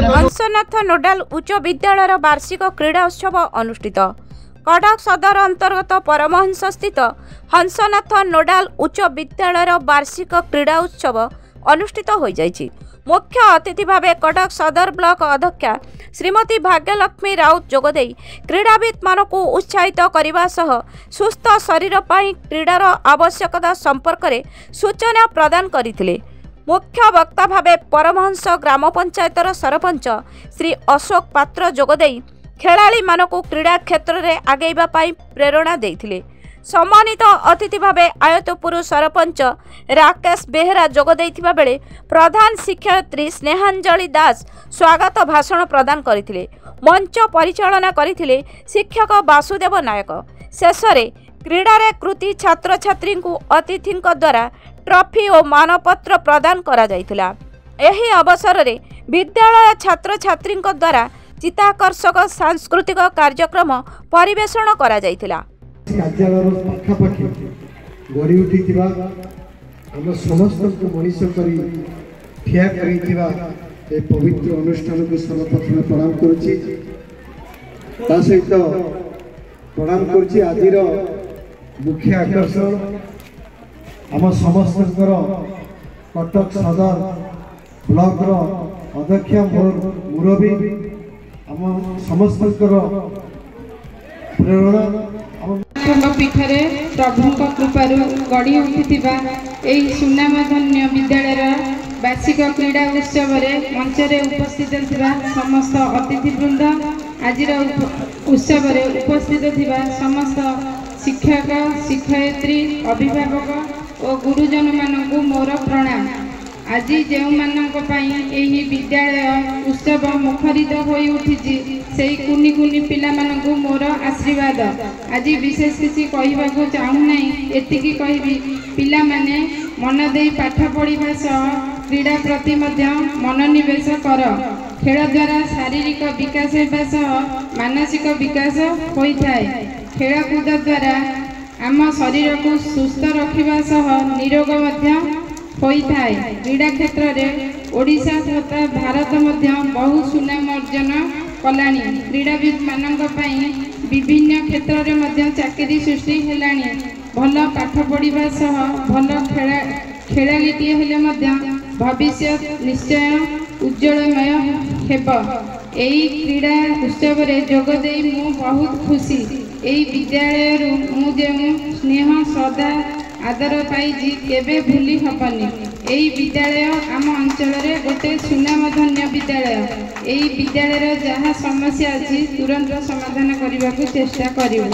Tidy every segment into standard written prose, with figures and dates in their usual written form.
हंसनाथ नोडाल उच्च विद्यालय वार्षिक क्रीड़ा उत्सव अनुष्ठित। कटक सदर अंतर्गत परमहंस स्थित हंसनाथ नोडाल उच्च विद्यालय वार्षिक क्रीड़ा उत्सव अनुष्ठित हो जाइछि। मुख्य अतिथि भावे कटक सदर ब्लॉक अध्यक्षा श्रीमती भाग्यलक्ष्मी राउत जोगदे क्रीड़ाविद मानक उत्साहित करने सह सुस्थ शरीर पर क्रीडार आवश्यकता संपर्क में सूचना प्रदान करथिले। मुख्य वक्ता भावे परमहंस ग्राम पंचायतर सरपंच श्री अशोक पात्र जोगदे खेलाड़ी मानक क्रीड़ा क्षेत्र में आगेवा प्रेरणा देथिले। सम्मानित अतिथि भावे आयतपुर सरपंच राकेश बेहेरा जोगदे बेले प्रधान शिक्षयित्री स्नेहांजलि दास स्वागत भाषण प्रदान करथिले। मंच परिचालना करथिले शिक्षक वासुदेव नायक। शेष में क्रीड़ा रे कृति छात्र छात्री अतिथि द्वारा ट्रॉफी और मानपत्र प्रदान करा जायतिला। एही अवसर रे विद्यालय छात्र छात्री द्वारा चित्ताकर्षक सांस्कृतिक कार्यक्रम परिवेषण करा जायतिला। कार्यालय पाखापाखि गढ़ी उठी आम समस्त को मनीष करी ठिया करिथिबा ए पवित्र अनुष्ठान को सर्वप्रथम प्रणाम करुछि। ता सहित प्रणाम करुछि आजिर मुख्य आकर्षण आम समस्त कटक सदर ब्लॉक अध्यक्ष मुरबी आम समस्त प्रेरणा पीठरे प्रभु कृपार गढ़ी उठी सुनामधन्य विद्यालय वार्षिक क्रीड़ा उत्सव मंच उपस्थित समस्त अतिथिवृंद आज उत्सव उपस्थित समस्त शिक्षक शिक्षयित्री अभिभावक और गुरुजन मानक मोर प्रणाम। आज जो यही विद्यालय उत्सव मुखरित हो उठी से कुनी कुनी पिला मानकु मोर आशीर्वाद। आज विशेष किसी कहवाक चाहूना एतिकी कहबी पिला माने मन दे पाठ पढ़ा सह क्रीड़ा प्रति मनोनिवेश कर। खेल द्वारा शारीरिक विकास होगा सह मानसिक विकास होता है। खेलकूद द्वारा आम शरीर को सुस्थ रखा सह निरोग होता है। क्रीड़ा क्षेत्र में ओडिशा तथा भारत बहु सुनाम अर्जन कलानी। क्रीड़ाविद मानक विभिन्न क्षेत्र में चाकरी सृष्टि हेलानी। भल पाठ पढ़ा सह भल खेलाड़ीटे हेले भविष्य निश्चय उज्जवलमय हेब। यही क्रीड़ा उत्सव जोगदे मु बहुत खुशी। यही विद्यालय मुझे स्नेह श्रद्धा आदर पाई केबे भूली हबनी। यही विद्यालय आम अंचल गोटे सुनामधन्य विद्यालय। यही विद्यालय जहाँ समस्या अच्छी तुरंत समाधान करने को चेष्टा करूँ।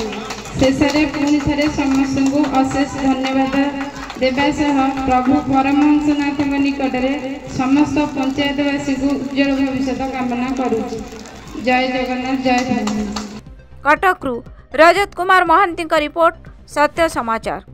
शेष में पुणी थे समस्त को अशेष धन्यवाद देवा सह प्रभु परमहंसनाथ निकट में समस्त पंचायतवासी को उज्जवल भविष्य कामना करूँ। जय जगन्नाथ जय भगवान। कटक रजत कुमार महांती रिपोर्ट सत्य समाचार।